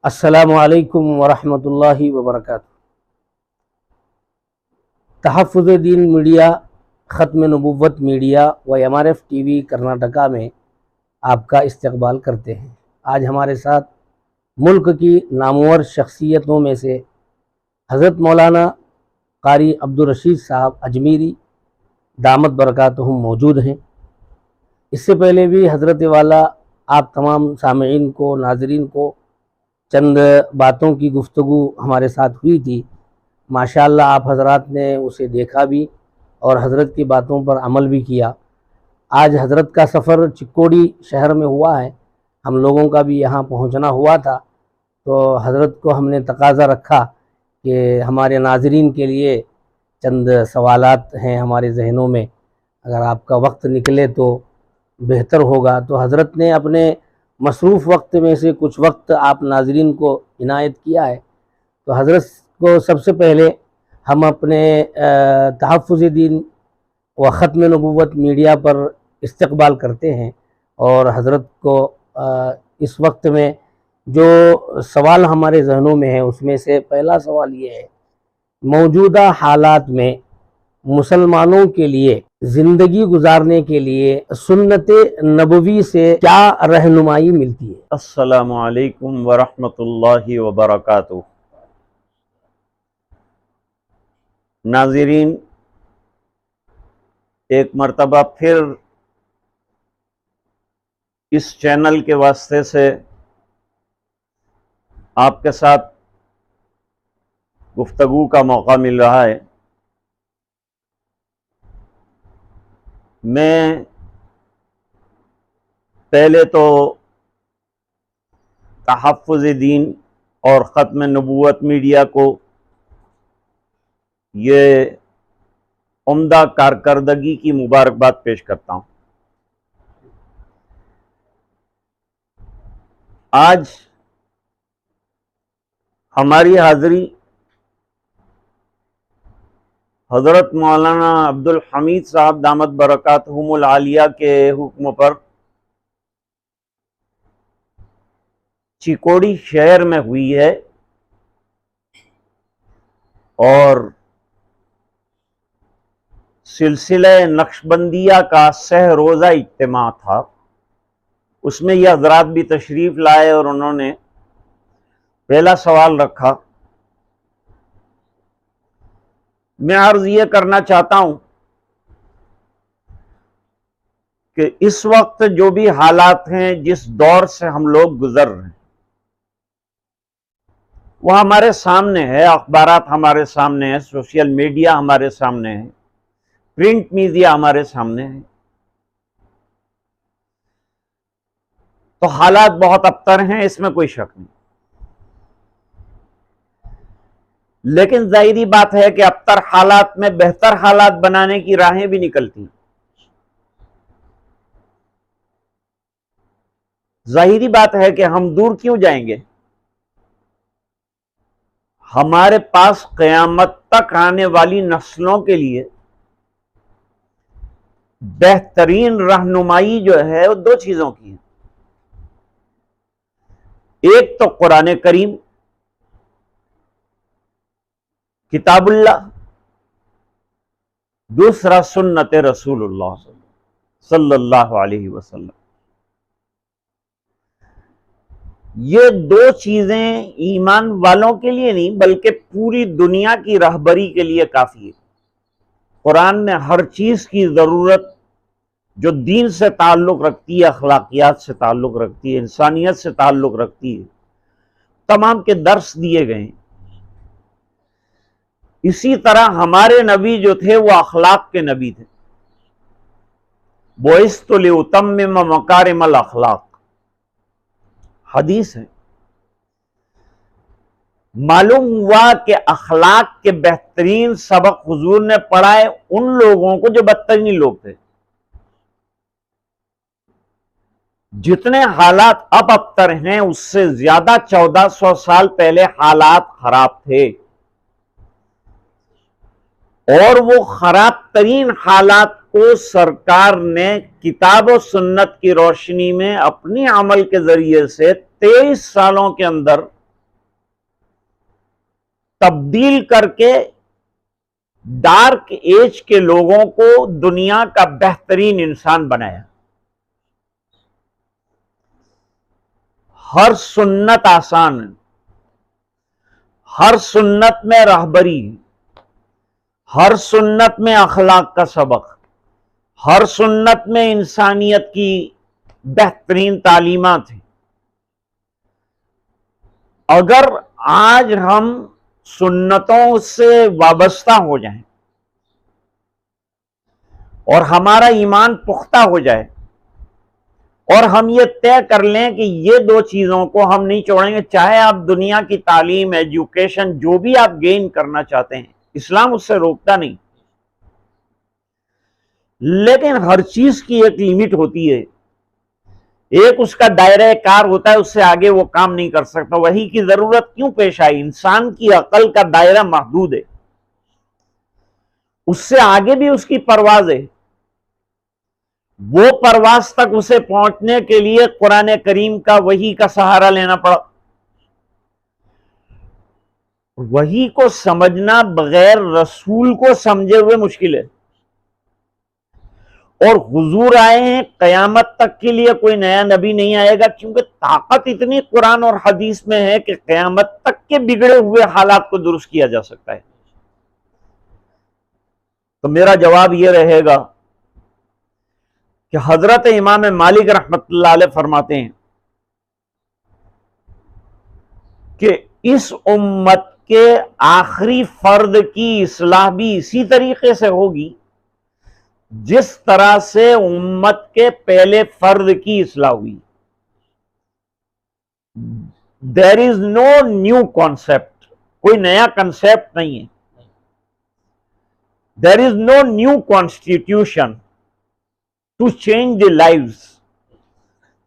अस्सलामु अलैकुम वरहमतुल्लाहि वबरकातुहू। तहफ़्फ़ुज़ दीन मीडिया, ख़त्म नबुव्वत मीडिया व MRF TV कर्नाटका में आपका इस्तक़बाल करते हैं। आज हमारे साथ मुल्क की नामवर शख्सियतों में से हज़रत मौलाना क़ारी अब्दुल रशीद साहब अजमेरी दामत बरकातुहुम मौजूद हैं। इससे पहले भी हज़रत वाला आप तमाम सामईन को, नाज़रीन को चंद बातों की गुफ्तगू हमारे साथ हुई थी। माशाअल्लाह आप हज़रात ने उसे देखा भी और हज़रत की बातों पर अमल भी किया। आज हज़रत का सफ़र चिक्कोडी शहर में हुआ है, हम लोगों का भी यहाँ पहुँचना हुआ था, तो हज़रत को हमने तकाज़ा रखा कि हमारे नाज़रीन के लिए चंद सवालात हैं हमारे जहनों में, अगर आपका वक्त निकले तो बेहतर होगा। तो हज़रत ने अपने मसरूफ़ वक्त में से कुछ वक्त आप नाज़रीन को इनायत किया है। तो हज़रत को सबसे पहले हम अपने तहफ़्फ़ुज़ दीन व ख़त्म नबुव्वत मीडिया पर इस्तक़बाल करते हैं और हज़रत को इस वक्त में जो सवाल हमारे जहनों में है उसमें से पहला सवाल ये है, मौजूदा हालात में मुसलमानों के लिए ज़िंदगी गुजारने के लिए सुन्नते नबवी से क्या रहनुमाई मिलती है? अस्सलामु अलैकुम वरहमतुल्लाहि वबरकातुहू। नाज़रीन, एक मरतबा फिर इस चैनल के वास्ते से आपके साथ गुफ्तगू का मौका मिल रहा है। मैं पहले तो तहफ़्फ़ुज़ दीन और ख़त्म नबुव्वत मीडिया को ये उम्दा कारकर्दगी की मुबारकबाद पेश करता हूँ। आज हमारी हाज़री हज़रत मौलाना अब्दुल हमीद साहब दामत बरकातुहुमुल आलिया के हुक्म पर चिकोड़ी शहर में हुई है और सिलसिला नक्शबंदिया का सह रोज़ा इज्तिमा था। उसमें यह हज़रात भी तशरीफ़ लाए और उन्होंने पहला सवाल रखा। मैं अर्ज़ ये करना चाहता हूँ कि इस वक्त जो भी हालात हैं, जिस दौर से हम लोग गुजर रहे हैं, वह हमारे सामने है। अखबारात हमारे सामने है, सोशल मीडिया हमारे सामने है, प्रिंट मीडिया हमारे सामने है। तो हालात बहुत अबतर हैं, इसमें कोई शक नहीं। लेकिन जाहिरी बात है कि अबतर हालात में बेहतर हालात बनाने की राहें भी निकलती हैं। जाहिरी बात है कि हम दूर क्यों जाएंगे, हमारे पास क़यामत तक आने वाली नस्लों के लिए बेहतरीन रहनुमाई जो है वो दो चीजों की है। एक तो कुरान करीम किताबुल्लाह, दूसरा सुन्नत रसूलुल्लाह सल्लल्लाहु अलैहि वसल्लम। ये दो चीजें ईमान वालों के लिए नहीं बल्कि पूरी दुनिया की रहबरी के लिए काफी है। कुरान में हर चीज की जरूरत जो दीन से ताल्लुक रखती है, अखलाकियात से ताल्लुक रखती है, इंसानियत से ताल्लुक रखती है, तमाम के दर्स दिए गए हैं। इसी तरह हमारे नबी जो थे वो अखलाक के नबी थे। बुइस्तु लिउतम्मिम मकारिमल अखलाक, हदीस है। मालूम हुआ कि अखलाक के बेहतरीन सबक हुजूर ने पढ़ाए उन लोगों को जो बदतरीन लोग थे। जितने हालात अब अबतर हैं उससे ज्यादा 1400 साल पहले हालात खराब थे, और वो खराब तरीन हालात को सरकार ने किताब और सुन्नत की रोशनी में अपनी अमल के जरिए से 23 सालों के अंदर तब्दील करके डार्क एज के लोगों को दुनिया का बेहतरीन इंसान बनाया। हर सुन्नत आसान है, हर सुन्नत में रहबरी, हर सुन्नत में अखलाक का सबक, हर सुन्नत में इंसानियत की बेहतरीन तालीमात हैं। अगर आज हम सुन्नतों से वाबस्ता हो जाएं और हमारा ईमान पुख्ता हो जाए और हम ये तय कर लें कि ये दो चीजों को हम नहीं छोड़ेंगे, चाहे आप दुनिया की तालीम, एजुकेशन, जो भी आप गेन करना चाहते हैं, इस्लाम उससे रोकता नहीं, लेकिन हर चीज की एक लिमिट होती है, एक उसका दायरा कार होता है, उससे आगे वो काम नहीं कर सकता। वही की जरूरत क्यों पेश आई? इंसान की अकल का दायरा महदूद है, उससे आगे भी उसकी परवाज है। वो परवाज तक उसे पहुंचने के लिए कुरान करीम का, वही का सहारा लेना पड़ा। वही को समझना बगैर रसूल को समझे हुए मुश्किल है। और हुजूर आए हैं, कयामत तक के लिए कोई नया नबी नहीं आएगा, क्योंकि ताकत इतनी कुरान और हदीस में है कि कयामत तक के बिगड़े हुए हालात को दुरुस्त किया जा सकता है। तो मेरा जवाब यह रहेगा कि हजरत इमाम मालिक रहमतुल्लाह अलैह फरमाते हैं कि इस उम्मत के आखिरी फर्द की इस्लाह भी इसी तरीके से होगी जिस तरह से उम्मत के पहले फर्द की इस्लाह हुई। There is no new concept, कोई नया कंसेप्ट नहीं है। There is no new constitution to change the lives,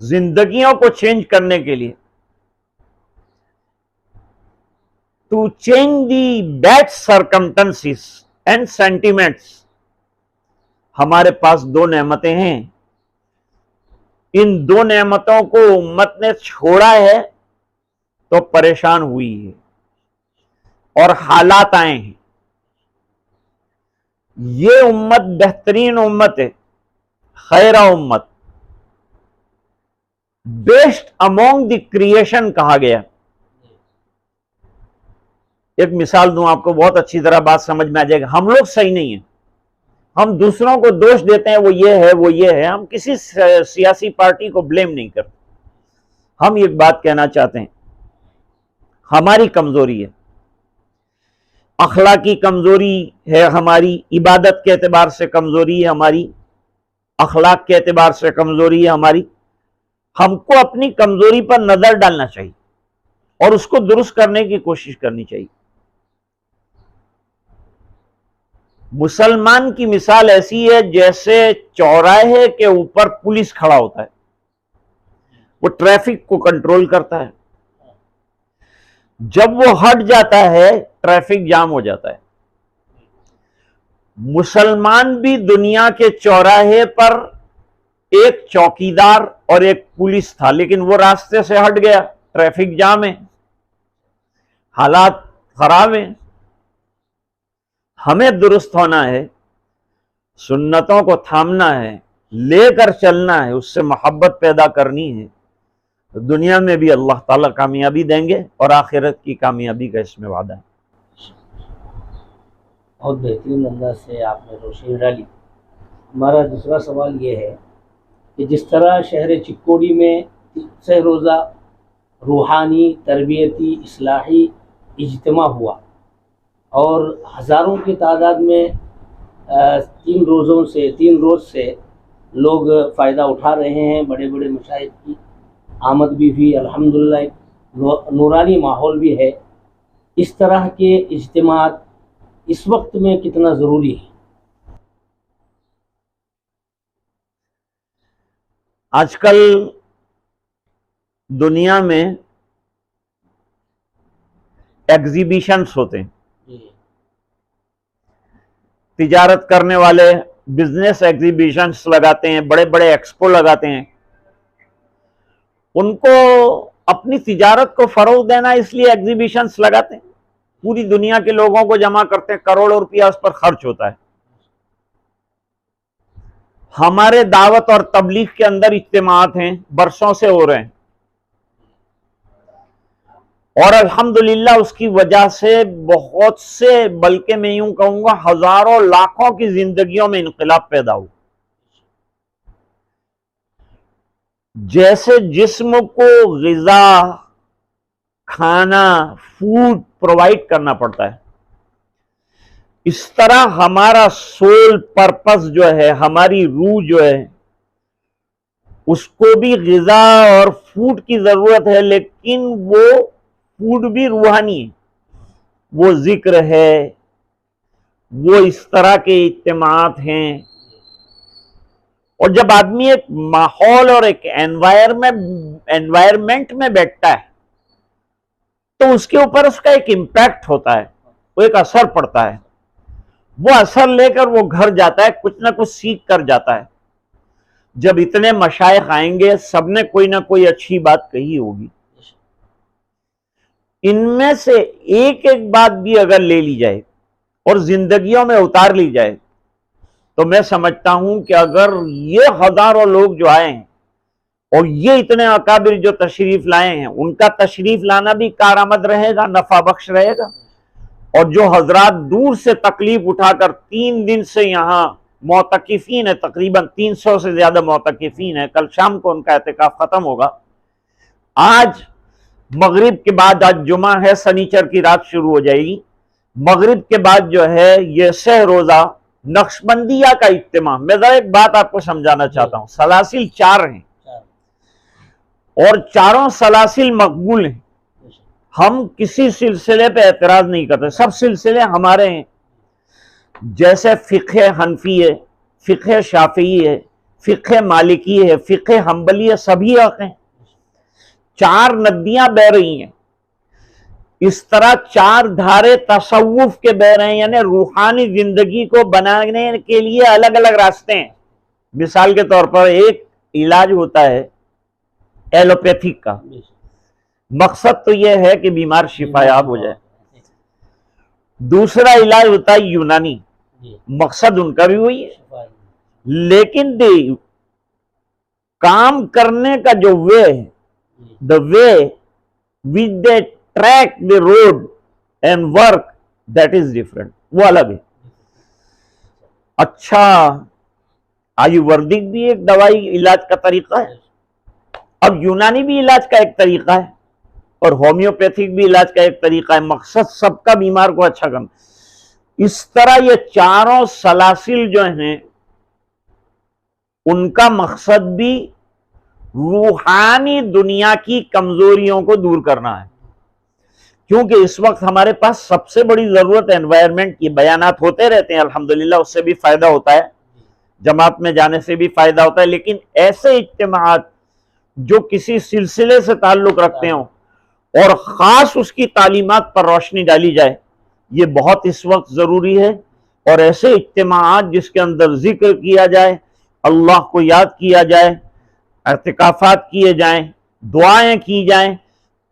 जिंदगियों को चेंज करने के लिए, to change the bad circumstances and sentiments. हमारे पास दो नेमतें हैं, इन दो नेमतों को उम्मत ने छोड़ा है तो परेशान हुई है और हालात आए हैं। ये उम्मत बेहतरीन उम्मत है, खैरा उम्मत, बेस्ट अमोंग द क्रिएशन कहा गया। एक मिसाल दूं आपको, बहुत अच्छी तरह बात समझ में आ जाएगा। हम लोग सही नहीं है, हम दूसरों को दोष देते हैं, वो ये है, वो ये है। हम किसी सियासी पार्टी को ब्लेम नहीं करते। हम एक बात कहना चाहते हैं, हमारी कमजोरी है, अखलाकी कमजोरी है हमारी, इबादत के एतबार से कमजोरी है हमारी, अखलाक के एतबार से कमजोरी है हमारी। हमको अपनी कमजोरी पर नजर डालना चाहिए और उसको दुरुस्त करने की कोशिश करनी चाहिए। मुसलमान की मिसाल ऐसी है जैसे चौराहे के ऊपर पुलिस खड़ा होता है, वो ट्रैफिक को कंट्रोल करता है। जब वो हट जाता है, ट्रैफिक जाम हो जाता है। मुसलमान भी दुनिया के चौराहे पर एक चौकीदार और एक पुलिस था, लेकिन वो रास्ते से हट गया, ट्रैफिक जाम है, हालात खराब हैं। हमें दुरुस्त होना है, सुन्नतों को थामना है, लेकर चलना है, उससे मोहब्बत पैदा करनी है। तो दुनिया में भी अल्लाह ताला कामयाबी देंगे और आखिरत की कामयाबी का इसमें वादा है। बहुत बेहतरीन अंदाज से आपने रोशनी डाली। हमारा दूसरा सवाल ये है कि जिस तरह शहर चिक्कोडी में सह रोज़ा रूहानी, तरबियती, इस्लाही इज्तिमा हुआ और हज़ारों की तादाद में 3 रोज़ से लोग फ़ायदा उठा रहे हैं। बड़े बड़े मशाइख की आमद भी हुई, अल्हम्दुलिल्लाह नूरानी माहौल भी है। इस तरह के इज्तिमात इस वक्त में कितना ज़रूरी है? आजकल दुनिया में एग्जीबिशंस होते हैं, तिजारत करने वाले बिजनेस एग्जीबिशंस लगाते हैं, बड़े बड़े एक्सपो लगाते हैं। उनको अपनी तिजारत को फरोग देना इसलिए एग्जीबिशंस लगाते हैं। पूरी दुनिया के लोगों को जमा करते हैं, करोड़ों रुपया उस पर खर्च होता है। हमारे दावत और तबलीग के अंदर इज्तिमात हैं, बरसों से हो रहे हैं, और अल्हम्दुलिल्लाह उसकी वजह से बहुत से, बल्कि मैं यूं कहूंगा हजारों लाखों की जिंदगियों में इनकलाब पैदा हुआ। जैसे जिस्म को ग़िज़ा, खाना, फूड प्रोवाइड करना पड़ता है, इस तरह हमारा सोल पर्पस जो है, हमारी रूह जो है, उसको भी ग़िज़ा और फूड की जरूरत है, लेकिन वो फूड भी रूहानी है, वो जिक्र है, वो इस तरह के इज्तिमात हैं। और जब आदमी एक माहौल और एक एनवायरमेंट में बैठता है तो उसके ऊपर उसका एक इम्पैक्ट होता है, वो एक असर पड़ता है। वो असर लेकर वो घर जाता है, कुछ ना कुछ सीख कर जाता है। जब इतने मशाइख आएंगे, सबने कोई ना कोई अच्छी बात कही होगी, इनमें से एक एक बात भी अगर ले ली जाए और जिंदगियों में उतार ली जाए तो मैं समझता हूं कि अगर ये हजारों लोग जो आए हैं और ये इतने अकाबिर जो तशरीफ लाए हैं, उनका तशरीफ लाना भी कारआमद रहेगा, नफा बख्श रहेगा। और जो हजरात दूर से तकलीफ उठाकर 3 दिन से यहाँ मोतकिफीन है, तकरीबन 300 से ज्यादा मोतकिफीन है, कल शाम को उनका एहतिकाफ खत्म होगा। आज मगरिब के बाद, आज जुमा है, सनीचर की रात शुरू हो जाएगी, मगरिब के बाद जो है ये सह रोजा नक्शबंदिया का इज्तिमा। मैं जरा एक बात आपको समझाना चाहता हूं, सलासिल 4 हैं और चारों सलासिल मकबूल हैं। हम किसी सिलसिले पे एतराज नहीं करते, सब सिलसिले हमारे हैं। जैसे फ़िक़्ह हनफी है, फ़िक़्ह शाफ़िई है, फ़िक़्ह मालिकी है, फ़िक़्ह हम्बली है, सभी हक हैं। 4 नदियां बह रही हैं, इस तरह 4 धारे तसव्वुफ के बह रहे हैं, यानी रूहानी जिंदगी को बनाने के लिए अलग अलग रास्ते हैं। मिसाल के तौर पर एक इलाज होता है एलोपैथिक का, मकसद तो यह है कि बीमार शिफायाब हो जाए। दूसरा इलाज होता है यूनानी, मकसद उनका भी वही है, लेकिन काम करने का जो वे है, the way which they track the road and work, that is different, वो अलग है। अच्छा, आयुर्वेदिक भी एक दवाई इलाज का तरीका है, अब यूनानी भी इलाज का एक तरीका है, और होम्योपैथिक भी इलाज का एक तरीका है। मकसद सबका बीमार को अच्छा करना। इस तरह ये चारों सलासिल जो हैं, उनका मकसद भी रूहानी दुनिया की कमजोरियों को दूर करना है। क्योंकि इस वक्त हमारे पास सबसे बड़ी जरूरत एनवायरनमेंट की। बयानात होते रहते हैं अल्हम्दुलिल्लाह, उससे भी फायदा होता है, जमात में जाने से भी फायदा होता है, लेकिन ऐसे इज्तिमात जो किसी सिलसिले से ताल्लुक रखते हो और ख़ास उसकी तालीमात पर रोशनी डाली जाए, ये बहुत इस वक्त ज़रूरी है। और ऐसे इज्तिमात जिसके अंदर जिक्र किया जाए, अल्लाह को याद किया जाए, एहतिकाफ़ात किए जाएं, दुआएं की जाएं।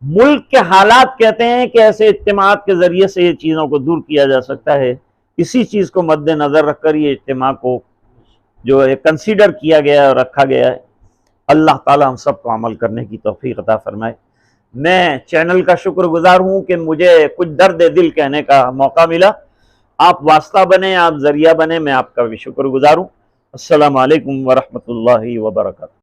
मुल्क के हालात कहते हैं कि ऐसे इज्तिमात के ज़रिए से ये चीज़ों को दूर किया जा सकता है। इसी चीज़ को मद्देनज़र रखकर ये इज्तिमा को जो है कंसीडर किया गया है और रखा गया है। अल्लाह ताला हम सबको अमल करने की तौफीक अता फरमाए। मैं चैनल का शुक्रगुजार हूँ कि मुझे कुछ दर्द दिल कहने का मौका मिला। आप वास्ता बने, आप जरिया बने, मैं आपका भी शुक्रगुजार हूँ। अस्सलामु अलैकुम वरहमतुल्लाहि वबरकातुहू।